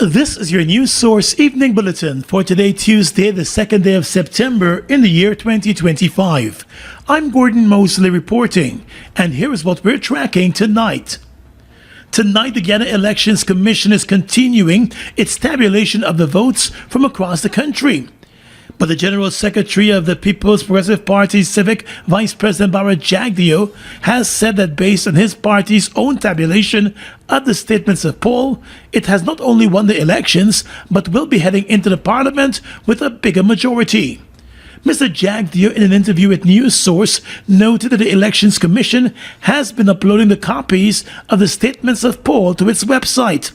This is your news source evening bulletin for today, Tuesday, the 2nd day of September in the year 2025. I'm Gordon Mosley reporting, and here is what we're tracking tonight. Tonight, the Guyana Elections Commission is continuing its tabulation of the votes from across the country. But the General Secretary of the People's Progressive Party, Civic Vice President Jagdeo, has said that based on his party's own tabulation of the statements of poll, it has not only won the elections, but will be heading into the parliament with a bigger majority. Mr. Jagdeo, in an interview with News Source, noted that the Elections Commission has been uploading the copies of the statements of poll to its website.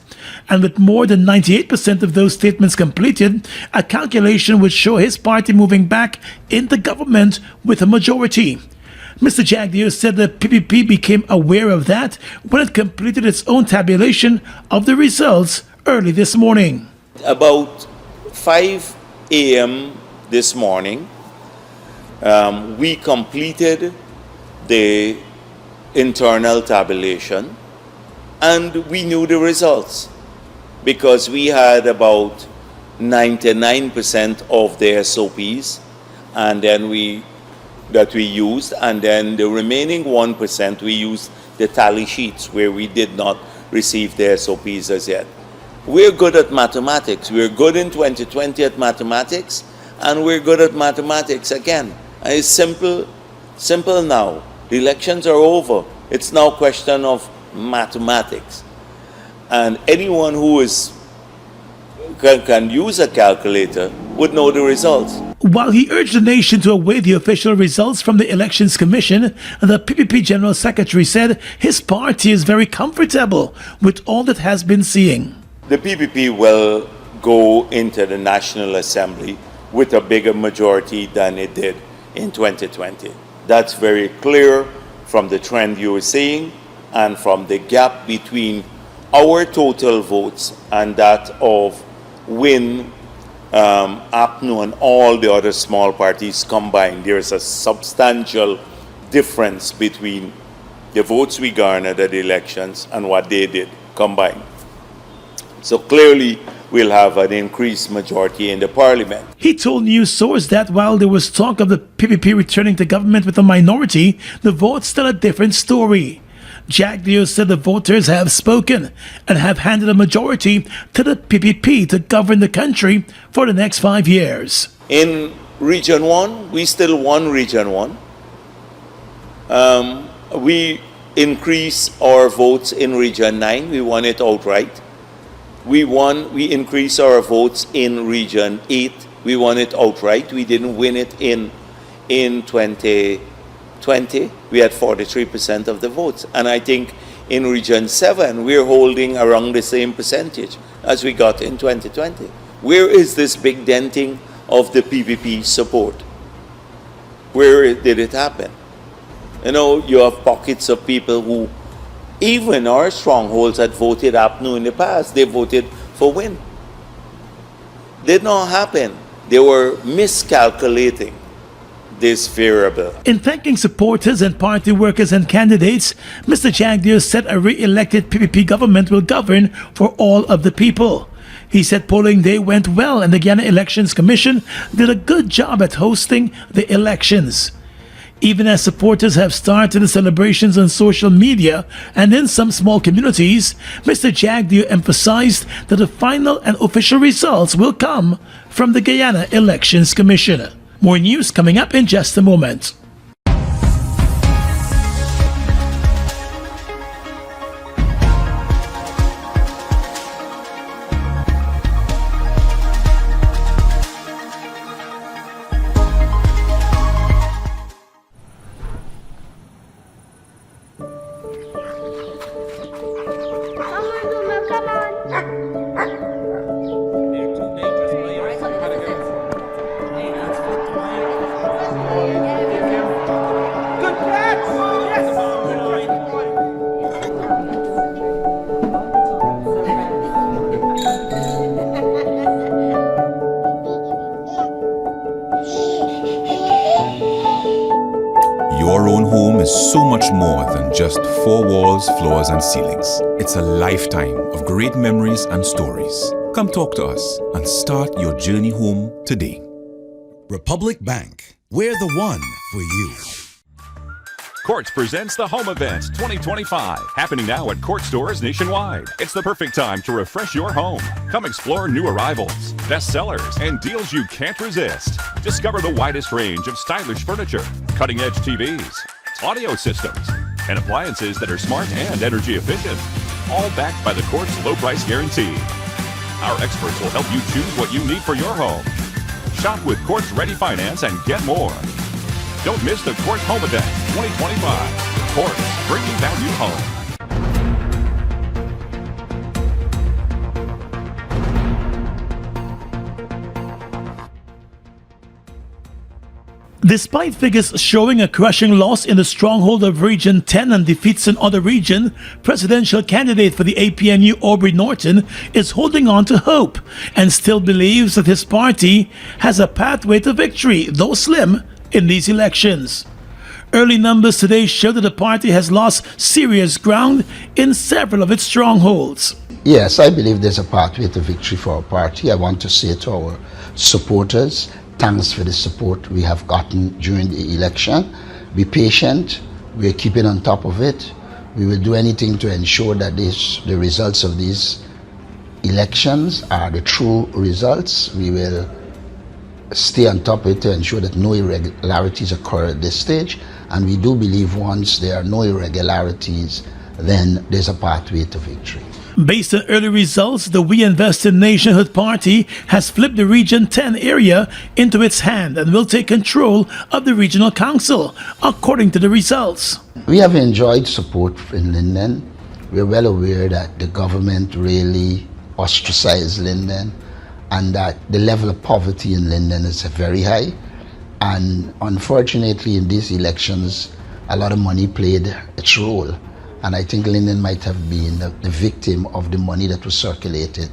And with more than 98% of those statements completed, a calculation would show his party moving back into government with a majority. Mr. Jagdeo said the PPP became aware of that when it completed its own tabulation of the results early this morning. About 5 a.m. this morning, we completed the internal tabulation and we knew the results because we had about 99% of the SOPs and then we used, and then the remaining 1% we used the tally sheets where we did not receive the SOPs as yet. We're good at mathematics. We're good in 2020 at mathematics, and we're good at mathematics again. And it's simple now. The elections are over. It's now a question of mathematics. And anyone who can use a calculator would know the results. While he urged the nation to await the official results from the Elections Commission, the PPP General Secretary said his party is very comfortable with all it has been seeing. The PPP will go into the National Assembly with a bigger majority than it did in 2020. That's very clear from the trend you are seeing and from the gap between our total votes and that of WIN, APNU, and all the other small parties combined. There is a substantial difference between the votes we garnered at the elections and what they did combined. So clearly, we'll have an increased majority in the parliament. He told News Source that while there was talk of the PPP returning to government with a minority, the vote's still a different story. Jagdeo said the voters have spoken and have handed a majority to the PPP to govern the country for the next 5 years. In Region 1, we still won Region 1. We increased our votes in Region 9. We won it outright. We increased our votes in Region 8. We won it outright. We didn't win it in 2020. We had 43% of the votes. And I think in Region 7, we're holding around the same percentage as we got in 2020. Where is this big denting of the PPP support? Where did it happen? You know, you have pockets of people who, even our strongholds, had voted APNU in the past. They voted for WIN. Did not happen. They were miscalculating this variable. In thanking supporters and party workers and candidates, Mr. Jagdeo said a re-elected PPP government will govern for all of the people. He said polling day went well and the Guyana Elections Commission did a good job at hosting the elections. Even as supporters have started the celebrations on social media and in some small communities, Mr. Jagdeo emphasized that the final and official results will come from the Guyana Elections Commission. More news coming up in just a moment. Your own home is so much more than just 4 walls, floors, and ceilings. It's a lifetime of great memories and stories. Come talk to us and start your journey home today. Republic Bank. We're the one for you. Quartz presents the Home Events 2025, happening now at Quartz stores nationwide. It's the perfect time to refresh your home. Come explore new arrivals, best sellers, and deals you can't resist. Discover the widest range of stylish furniture, cutting-edge TVs, audio systems, and appliances that are smart and energy efficient, all backed by the Quartz low price guarantee. Our experts will help you choose what you need for your home. Shop with Quartz Ready Finance and get more. Don't miss the Quartz Home Event 2025. Quartz, bringing value home. Despite figures showing a crushing loss in the stronghold of Region 10 and defeats in other regions, presidential candidate for the APNU Aubrey Norton is holding on to hope and still believes that his party has a pathway to victory, though slim, in these elections. Early numbers today show that the party has lost serious ground in several of its strongholds. Yes, I believe there's a pathway to victory for our party. I want to say to our supporters, thanks for the support we have gotten during the election. Be patient. We are keeping on top of it. We will do anything to ensure that the results of these elections are the true results. We will stay on top of it to ensure that no irregularities occur at this stage. And we do believe once there are no irregularities, then there's a pathway to victory. Based on early results, the We Invest in Nationhood Party has flipped the Region 10 area into its hand and will take control of the Regional Council, according to the results. We have enjoyed support in Linden. We're well aware that the government really ostracized Linden and that the level of poverty in Linden is very high. And unfortunately, in these elections, a lot of money played its role. And I think Linden might have been the victim of the money that was circulated.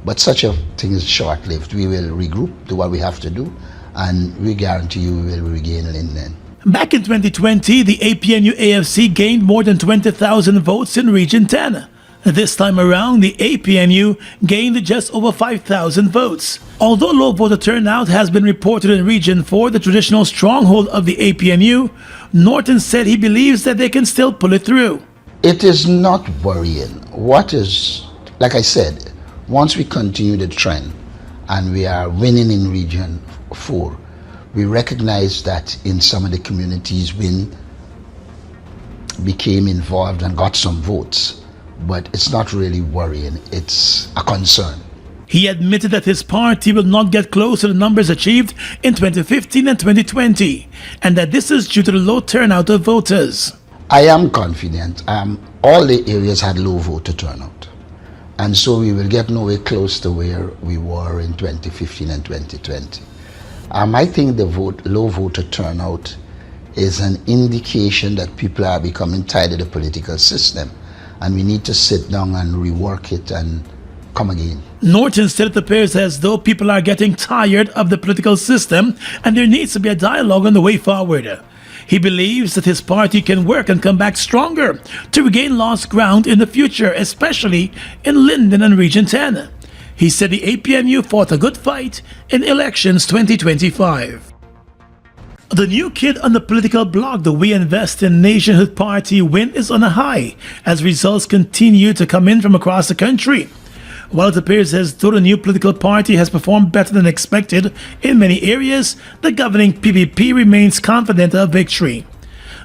But such a thing is short-lived. We will regroup, do what we have to do, and we guarantee you we will regain Linden. Back in 2020, the APNU AFC gained more than 20,000 votes in Region 10. This time around, the APNU gained just over 5,000 votes. Although low voter turnout has been reported in Region 4, the traditional stronghold of the APNU, Norton said he believes that they can still pull it through. It is not worrying. What is, like I said, once we continue the trend and we are winning in Region 4, we recognize that in some of the communities we became involved and got some votes. But it's not really worrying, it's a concern. He admitted that his party will not get close to the numbers achieved in 2015 and 2020, and that this is due to the low turnout of voters. I am confident. All the areas had low voter turnout, and so we will get nowhere close to where we were in 2015 and 2020. I think the low voter turnout is an indication that people are becoming tired of the political system, and we need to sit down and rework it and come again. Norton said it appears as though people are getting tired of the political system and there needs to be a dialogue on the way forward. He believes that his party can work and come back stronger to regain lost ground in the future, especially in Linden and Region 10. He said the APNU fought a good fight in elections 2025. The new kid on the political block, the We Invest in Nationhood Party win is on a high as results continue to come in from across the country. While it appears as though the new political party has performed better than expected in many areas, the governing PPP remains confident of victory.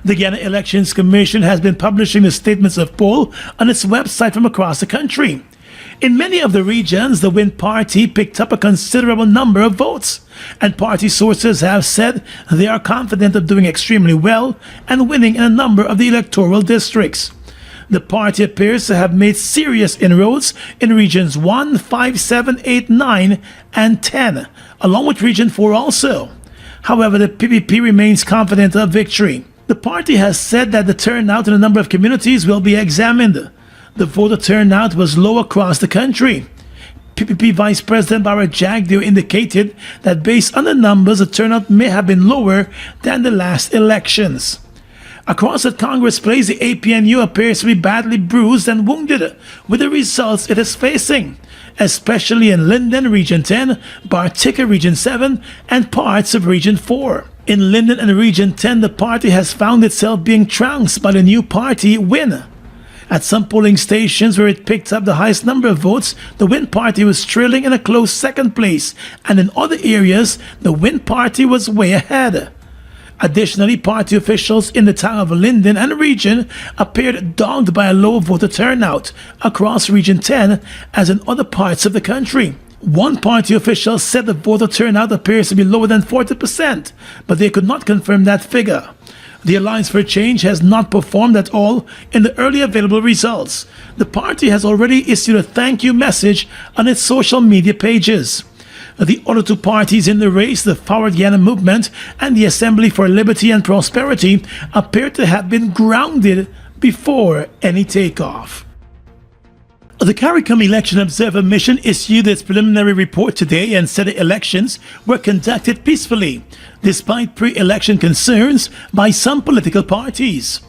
The Guyana Elections Commission has been publishing the statements of poll on its website from across the country. In many of the regions, the Win Party picked up a considerable number of votes, and party sources have said they are confident of doing extremely well and winning in a number of the electoral districts. The party appears to have made serious inroads in Regions 1, 5, 7, 8, 9, and 10, along with Region 4 also. However, the PPP remains confident of victory. The party has said that the turnout in a number of communities will be examined. The voter turnout was low across the country. PPP Vice President Jagdeo indicated that based on the numbers, the turnout may have been lower than the last elections. Across the Congress Place, the APNU appears to be badly bruised and wounded with the results it is facing, especially in Linden Region 10, Bartica Region 7, and parts of Region 4. In Linden and Region 10, the party has found itself being trounced by the new party, WIN. At some polling stations where it picked up the highest number of votes, the WIN party was trailing in a close second place, and in other areas, the WIN party was way ahead. Additionally, party officials in the town of Linden and region appeared dogged by a low voter turnout across Region 10 as in other parts of the country. One party official said the voter turnout appears to be lower than 40%, but they could not confirm that figure. The Alliance for Change has not performed at all in the early available results. The party has already issued a thank you message on its social media pages. The other two parties in the race, the Forward Guyana Movement and the Assembly for Liberty and Prosperity, appear to have been grounded before any takeoff. The CARICOM Election Observer Mission issued its preliminary report today and said the elections were conducted peacefully, despite pre-election concerns by some political parties.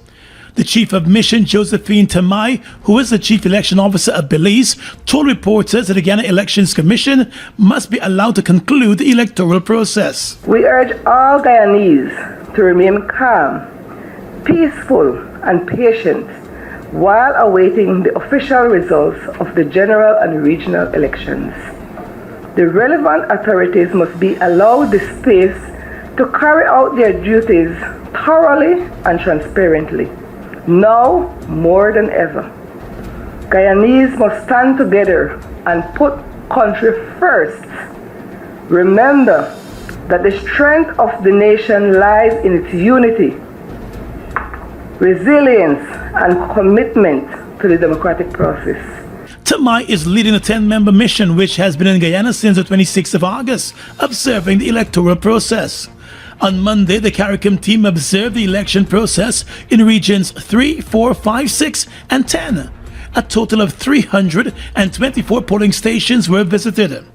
The chief of mission, Josephine Tamai, who is the chief election officer of Belize, told reporters that the Guyana Elections Commission must be allowed to conclude the electoral process. We urge all Guyanese to remain calm, peaceful, and patient while awaiting the official results of the general and regional elections. The relevant authorities must be allowed the space to carry out their duties thoroughly and transparently. Now more than ever, Guyanese must stand together and put country first. Remember that the strength of the nation lies in its unity, resilience, and commitment to the democratic process. Tamai is leading a 10-member mission which has been in Guyana since the 26th of August, observing the electoral process. On Monday, the CARICOM team observed the election process in regions 3, 4, 5, 6, and 10. A total of 324 polling stations were visited.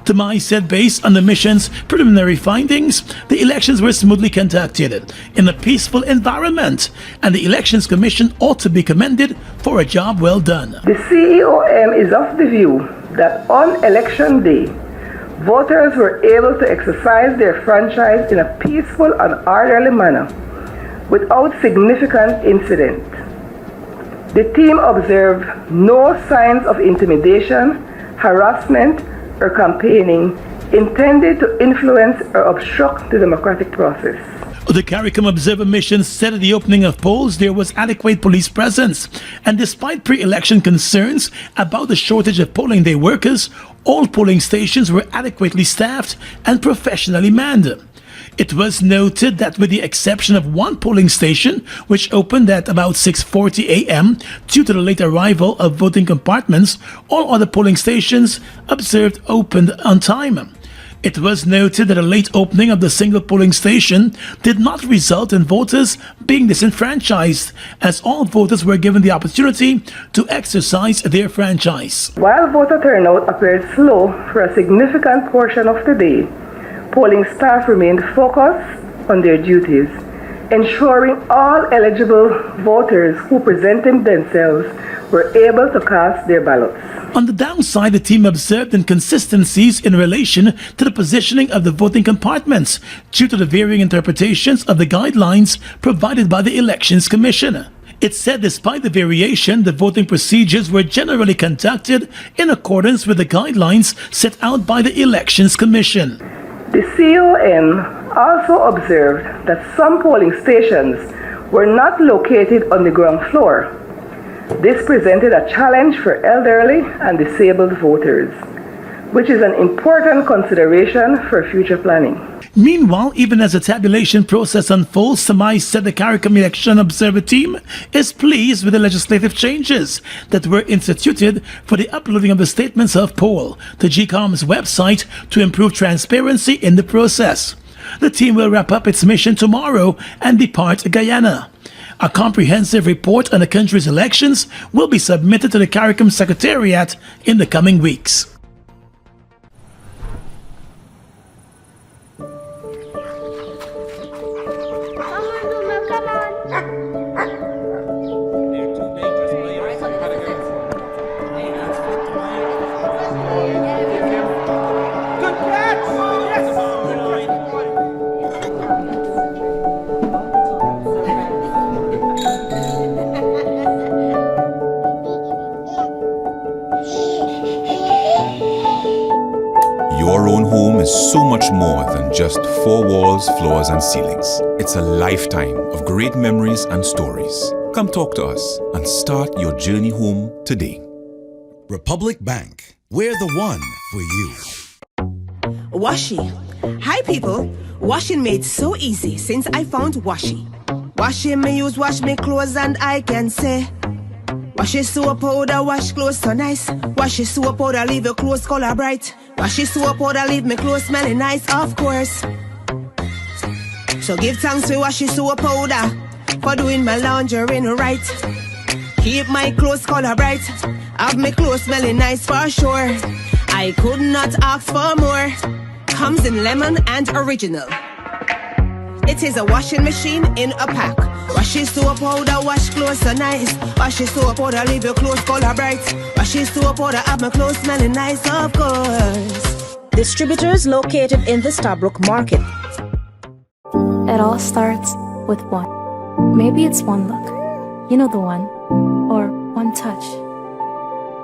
Tamai said based on the mission's preliminary findings, the elections were smoothly conducted in a peaceful environment, and the Elections Commission ought to be commended for a job well done. The CEOM is of the view that on election day, voters were able to exercise their franchise in a peaceful and orderly manner without significant incident. The team observed no signs of intimidation, harassment, or campaigning intended to influence or obstruct the democratic process. The CARICOM Observer Mission said at the opening of polls there was adequate police presence, and despite pre-election concerns about the shortage of polling day workers, all polling stations were adequately staffed and professionally manned. It was noted that with the exception of one polling station, which opened at about 6:40 a.m. due to the late arrival of voting compartments, all other polling stations observed opened on time. It was noted that a late opening of the single polling station did not result in voters being disenfranchised, as all voters were given the opportunity to exercise their franchise. While voter turnout appeared slow for a significant portion of the day, polling staff remained focused on their duties, ensuring all eligible voters who presented themselves were able to cast their ballots. On the downside, the team observed inconsistencies in relation to the positioning of the voting compartments due to the varying interpretations of the guidelines provided by the Elections Commission. It said despite the variation, the voting procedures were generally conducted in accordance with the guidelines set out by the Elections Commission. The COM also observed that some polling stations were not located on the ground floor. This presented a challenge for elderly and disabled voters, which is an important consideration for future planning. Meanwhile, even as the tabulation process unfolds, Tamai said the CARICOM Election Observer team is pleased with the legislative changes that were instituted for the uploading of the statements of poll to GCOM's website to improve transparency in the process. The team will wrap up its mission tomorrow and depart Guyana. A comprehensive report on the country's elections will be submitted to the CARICOM Secretariat in the coming weeks. Mama, no, meu canal. so much more than just four walls, floors, and ceilings. It's a lifetime of great memories and stories. Come talk to us and start your journey home today. Republic Bank, we're the one for you. Washi. Hi people. Washing made so easy since I found Washi. Washing me use wash me clothes and I can say Washi soap powder wash clothes so nice. Washi soap powder leave your clothes color bright. Washi soap powder leave me clothes smelling nice, of course. So give thanks to Washi soap powder for doing my laundry right. Keep my clothes color bright. Have my clothes smelling nice for sure. I could not ask for more. Comes in lemon and original. It is a washing machine in a pack. Washi soap powder wash clothes so nice. Washi soap powder leave your clothes color bright. Washi soap powder have my clothes smelling nice, of course. Distributors located in the Starbrook Market. It all starts with one. Maybe it's one look, you know the one, or one touch,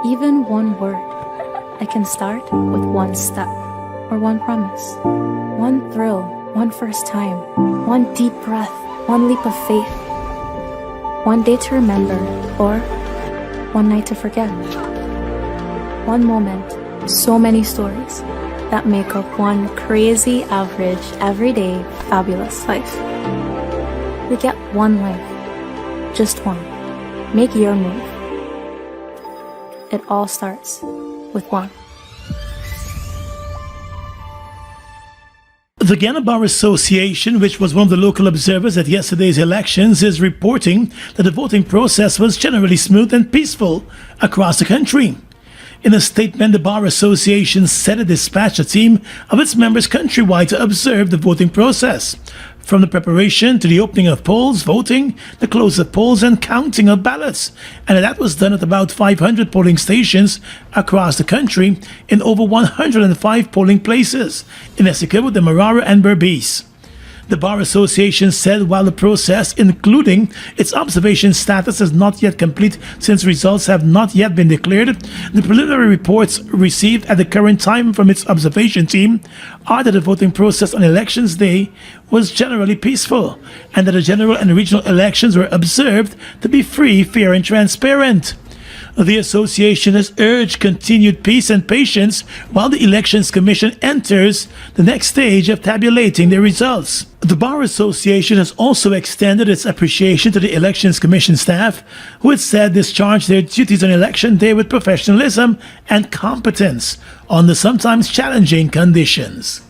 even one word. I can start with one step, or one promise, one thrill, one first time, one deep breath, one leap of faith, one day to remember, or one night to forget. One moment, so many stories that make up one crazy, average, everyday, fabulous life. We get one life, just one. Make your move. It all starts with one. The Guyana Bar Association, which was one of the local observers at yesterday's elections, is reporting that the voting process was generally smooth and peaceful across the country. In a statement, the Bar Association said it dispatched a team of its members countrywide to observe the voting process, from the preparation to the opening of polls, voting, the close of polls, and counting of ballots, and that was done at about 500 polling stations across the country in over 105 polling places in Essequibo, Demerara, and Berbice. The Bar Association said while the process, including its observation status, is not yet complete since results have not yet been declared, the preliminary reports received at the current time from its observation team are that the voting process on Elections Day was generally peaceful and that the general and regional elections were observed to be free, fair, and transparent. The association has urged continued peace and patience while the Elections Commission enters the next stage of tabulating the results. The Bar Association has also extended its appreciation to the Elections Commission staff, who it said discharged their duties on Election Day with professionalism and competence under sometimes challenging conditions.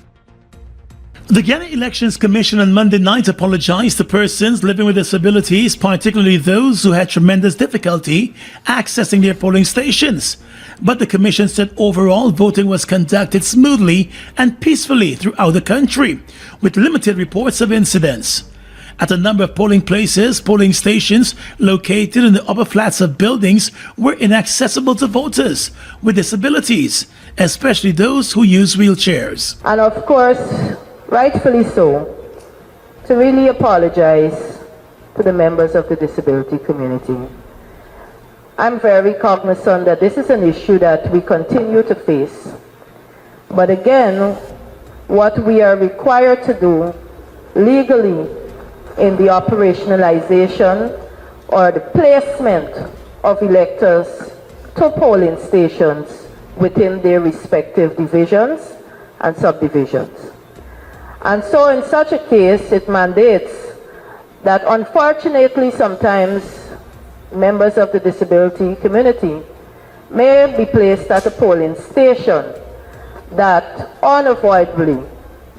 The Guyana Elections Commission on Monday night apologized to persons living with disabilities, particularly those who had tremendous difficulty accessing their polling stations. But the Commission said overall voting was conducted smoothly and peacefully throughout the country, with limited reports of incidents. At a number of polling places, polling stations located in the upper flats of buildings were inaccessible to voters with disabilities, especially those who use wheelchairs. And of course, rightfully so, to really apologize to the members of the disability community. I'm very cognizant that this is an issue that we continue to face. But again, what we are required to do legally in the operationalization or the placement of electors to polling stations within their respective divisions and subdivisions. And so in such a case, it mandates that unfortunately sometimes members of the disability community may be placed at a polling station that unavoidably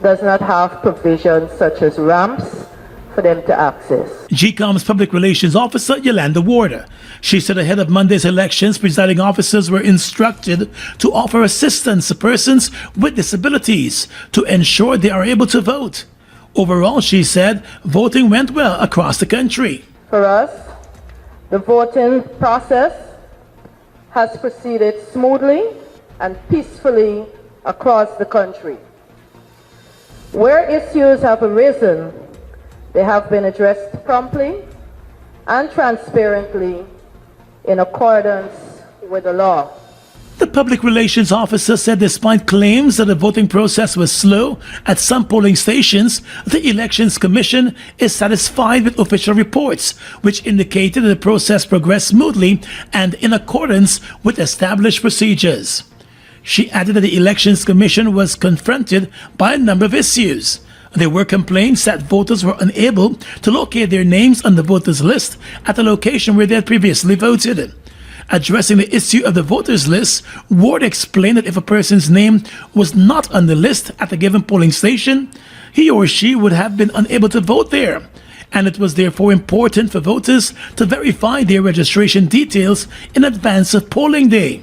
does not have provisions such as ramps for them to access. GCOM's Public Relations Officer, Yolanda Warder. She said ahead of Monday's elections, presiding officers were instructed to offer assistance to persons with disabilities to ensure they are able to vote. Overall, she said, voting went well across the country. For us, the voting process has proceeded smoothly and peacefully across the country. Where issues have arisen, they have been addressed promptly and transparently in accordance with the law. The public relations officer said despite claims that the voting process was slow at some polling stations, the Elections Commission is satisfied with official reports, which indicated that the process progressed smoothly and in accordance with established procedures. She added that the Elections Commission was confronted by a number of issues. There were complaints that voters were unable to locate their names on the voters list at the location where they had previously voted. Addressing the issue of the voters list, Ward explained that if a person's name was not on the list at a given polling station, he or she would have been unable to vote there, and it was therefore important for voters to verify their registration details in advance of polling day.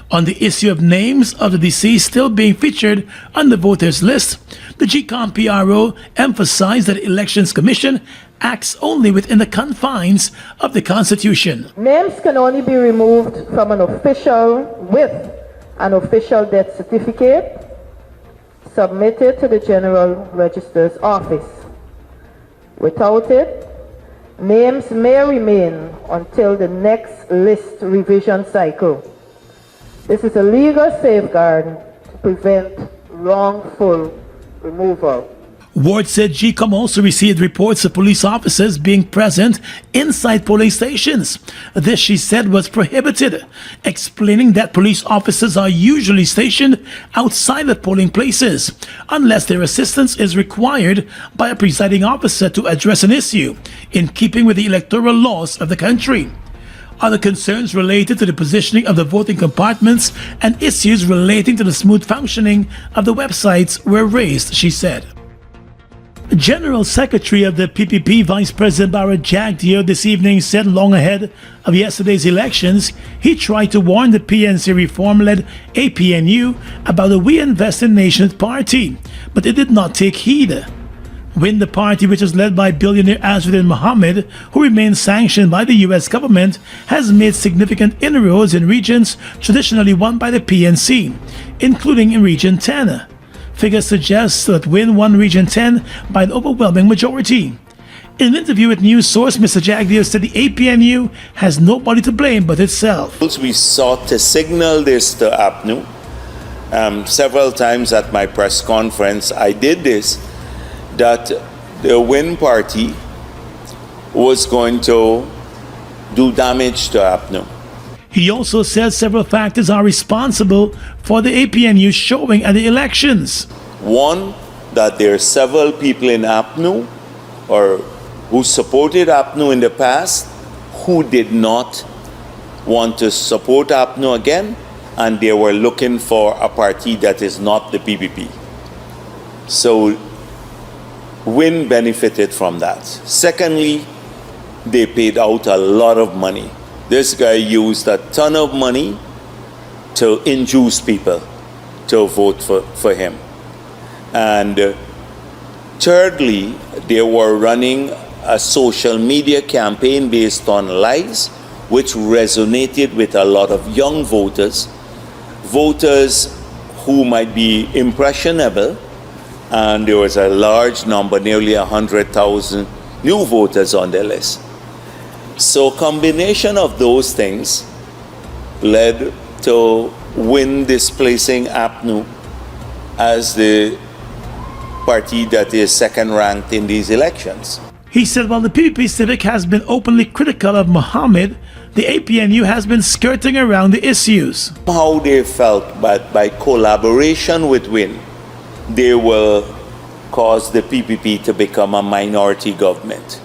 On the issue of names of the deceased still being featured on the voters list, the GCOM PRO emphasized that the Elections Commission acts only within the confines of the Constitution. Names can only be removed from an official with an official death certificate submitted to the General Register's office. Without it, names may remain until the next list revision cycle. This is a legal safeguard to prevent wrongful removal. Ward said GCOM also received reports of police officers being present inside polling stations. This, she said, was prohibited, explaining that police officers are usually stationed outside of polling places unless their assistance is required by a presiding officer to address an issue in keeping with the electoral laws of the country. Other concerns related to the positioning of the voting compartments and issues relating to the smooth functioning of the websites were raised, she said. General Secretary of the PPP, Vice President Jagdeo, this evening said long ahead of yesterday's elections, he tried to warn the PNC reform-led APNU about the We Invest in Nations party, but it did not take heed. When the party, which is led by billionaire Azruddin Mohammed, who remains sanctioned by the US government, has made significant inroads in regions traditionally won by the PNC, including in Region 10. Figures suggest that Win won Region 10 by an overwhelming majority. In an interview with News Source, Mr. Jagdeo said the APNU has nobody to blame but itself. We sought to signal this to APNU. Several times at my press conference, I did this, that the Win party was going to do damage to APNU. He also said several factors are responsible for the APNU showing at the elections. One, that there are several people in APNU or who supported APNU in the past who did not want to support APNU again, and they were looking for a party that is not the PPP. So Win benefited from that. Secondly, they paid out a lot of money. This guy used a ton of money to induce people to vote for him. And thirdly, they were running a social media campaign based on lies, which resonated with a lot of young voters, voters who might be impressionable, and there was a large number, nearly 100,000 new voters on their list. So combination of those things led to Win displacing APNU as the party that is second ranked in these elections. He said while the PPP Civic has been openly critical of Mohammed, the APNU has been skirting around the issues. How they felt that by collaboration with Win, they will cause the PPP to become a minority government.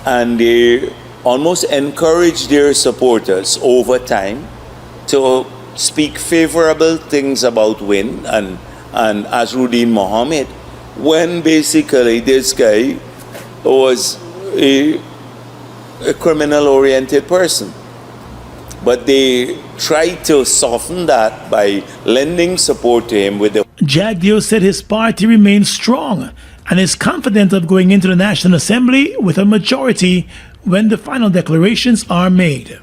And they almost encourage their supporters over time to speak favorable things about Win and Azruddin Mohammed, when basically this guy was a criminal-oriented person. But they tried to soften that by lending support to him with the... Jagdeo said his party remains strong and is confident of going into the National Assembly with a majority when the final declarations are made.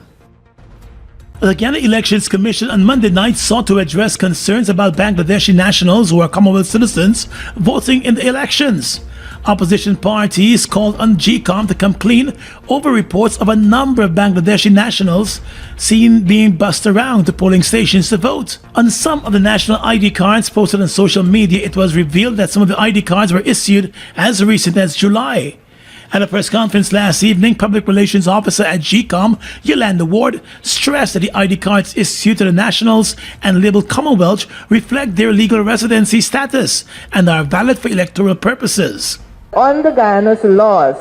The Guyana Elections Commission on Monday night sought to address concerns about Bangladeshi nationals who are Commonwealth citizens voting in the elections. Opposition parties called on GCOM to come clean over reports of a number of Bangladeshi nationals seen being bussed around to polling stations to vote. On some of the national ID cards posted on social media, it was revealed that some of the ID cards were issued as recent as July. At a press conference last evening, Public Relations Officer at GCOM, Yolanda Ward, stressed that the ID cards issued to the nationals and labeled Commonwealth reflect their legal residency status and are valid for electoral purposes. Under Guyana's laws,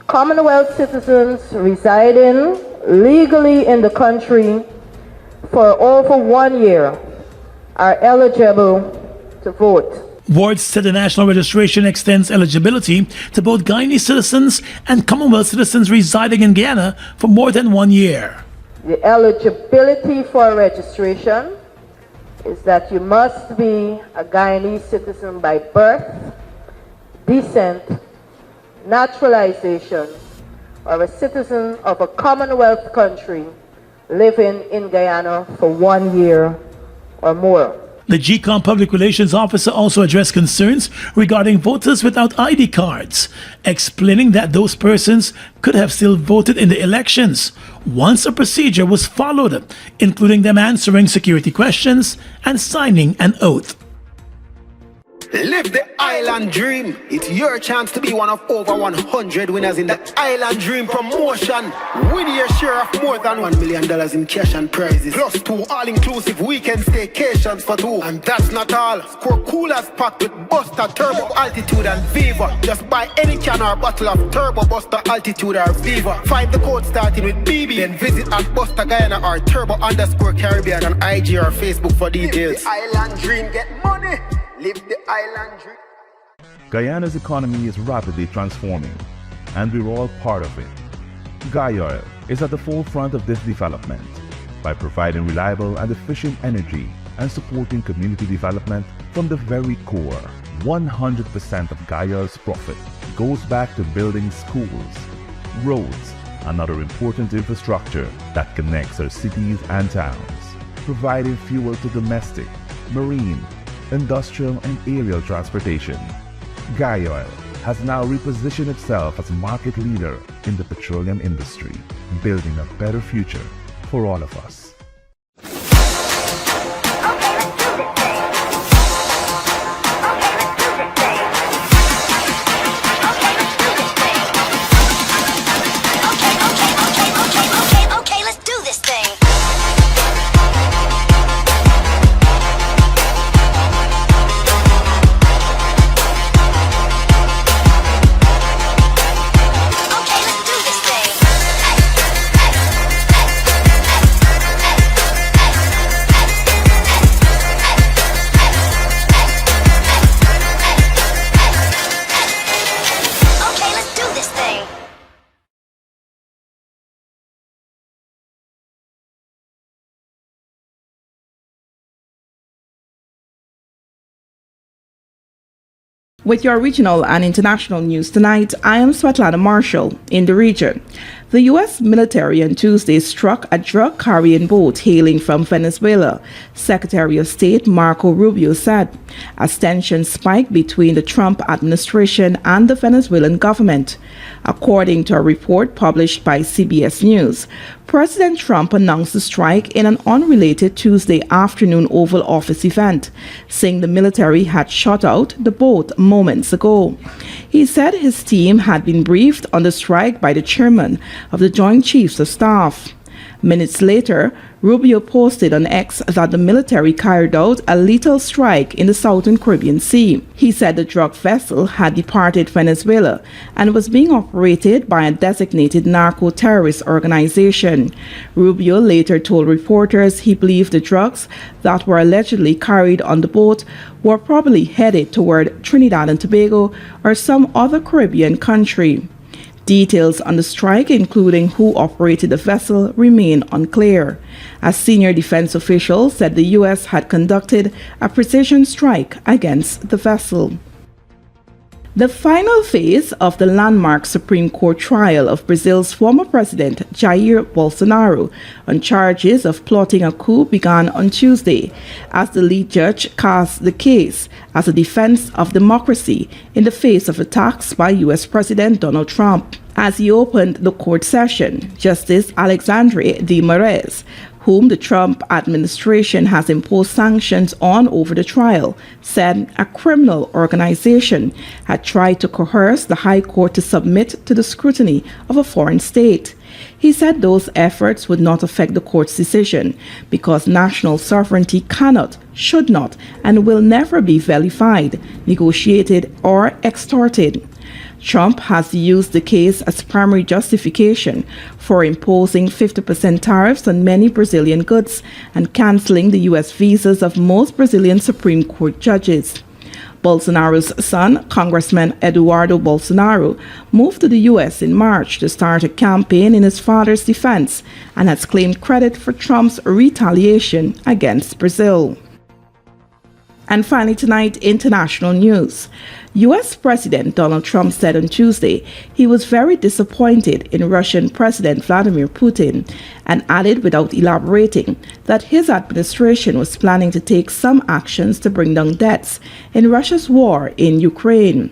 Commonwealth citizens residing legally in the country for over 1 year are eligible to vote. Ward said the national registration extends eligibility to both Guyanese citizens and Commonwealth citizens residing in Guyana for more than 1 year. The eligibility for registration is that you must be a Guyanese citizen by birth, descent, naturalization, or a citizen of a Commonwealth country living in Guyana for 1 year or more. The GCOM Public Relations Officer also addressed concerns regarding voters without ID cards, explaining that those persons could have still voted in the elections once a procedure was followed, including them answering security questions and signing an oath. Live the island dream. It's your chance to be one of over 100 winners in the Island Dream promotion. Win your share of more than $1 million in cash and prizes. Plus 2 all-inclusive weekend staycations for 2. And that's not all. Score coolers packed with Buster, Turbo, Altitude and Viva. Just buy any can or bottle of Turbo, Buster, Altitude or Viva. Find the code starting with BB. Then visit at Buster Guyana or Turbo_Caribbean on IG or Facebook for details. Live the island dream, get money. Live the island dream. Guyana's economy is rapidly transforming, and we're all part of it. Guyana is at the forefront of this development by providing reliable and efficient energy and supporting community development from the very core. 100% of Guyana's profit goes back to building schools, roads, and other important infrastructure that connects our cities and towns, providing fuel to domestic, marine, industrial and aerial transportation. Guyana has now repositioned itself as a market leader in the petroleum industry, building a better future for all of us. With your regional and international news tonight, I am Svetlana Marshall in the region. The U.S. military on Tuesday struck a drug-carrying boat hailing from Venezuela, Secretary of State Marco Rubio said, as tensions spiked between the Trump administration and the Venezuelan government. According to a report published by CBS News, President Trump announced the strike in an unrelated Tuesday afternoon Oval Office event, saying the military had shot out the boat moments ago. He said his team had been briefed on the strike by the chairman of the Joint Chiefs of Staff. Minutes later, Rubio posted on X that the military carried out a lethal strike in the southern Caribbean Sea. He said the drug vessel had departed Venezuela and was being operated by a designated narco-terrorist organization. Rubio later told reporters he believed the drugs that were allegedly carried on the boat were probably headed toward Trinidad and Tobago or some other Caribbean country. Details on the strike, including who operated the vessel, remain unclear. A senior defense official said the U.S. had conducted a precision strike against the vessel. The final phase of the landmark Supreme Court trial of Brazil's former president Jair Bolsonaro on charges of plotting a coup began on Tuesday as the lead judge cast the case as a defense of democracy in the face of attacks by U.S. President Donald Trump. As he opened the court session, Justice Alexandre de Moraes, whom the Trump administration has imposed sanctions on over the trial, said a criminal organization had tried to coerce the High Court to submit to the scrutiny of a foreign state. He said those efforts would not affect the court's decision because national sovereignty cannot, should not, and will never be vilified, negotiated, or extorted. Trump has used the case as primary justification for imposing 50% tariffs on many Brazilian goods and canceling the U.S. visas of most Brazilian Supreme Court judges. Bolsonaro's son, Congressman Eduardo Bolsonaro, moved to the U.S. in March to start a campaign in his father's defense and has claimed credit for Trump's retaliation against Brazil. And finally tonight, international news. U.S. President Donald Trump said on Tuesday he was very disappointed in Russian President Vladimir Putin and added without elaborating that his administration was planning to take some actions to bring down debts in Russia's war in Ukraine.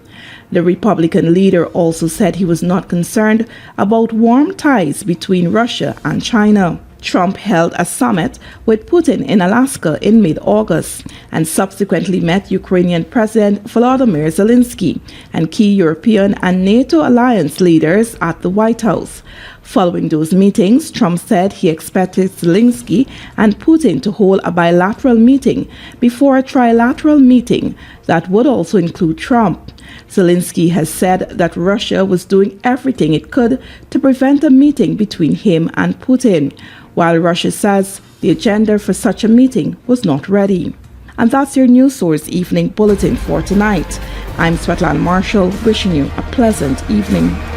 The Republican leader also said he was not concerned about warm ties between Russia and China. Trump held a summit with Putin in Alaska in mid-August and subsequently met Ukrainian President Volodymyr Zelensky and key European and NATO alliance leaders at the White House. Following those meetings, Trump said he expected Zelensky and Putin to hold a bilateral meeting before a trilateral meeting that would also include Trump. Zelensky has said that Russia was doing everything it could to prevent a meeting between him and Putin, while Russia says the agenda for such a meeting was not ready. And that's your News Source Evening Bulletin for tonight. I'm Svetlana Marshall, wishing you a pleasant evening.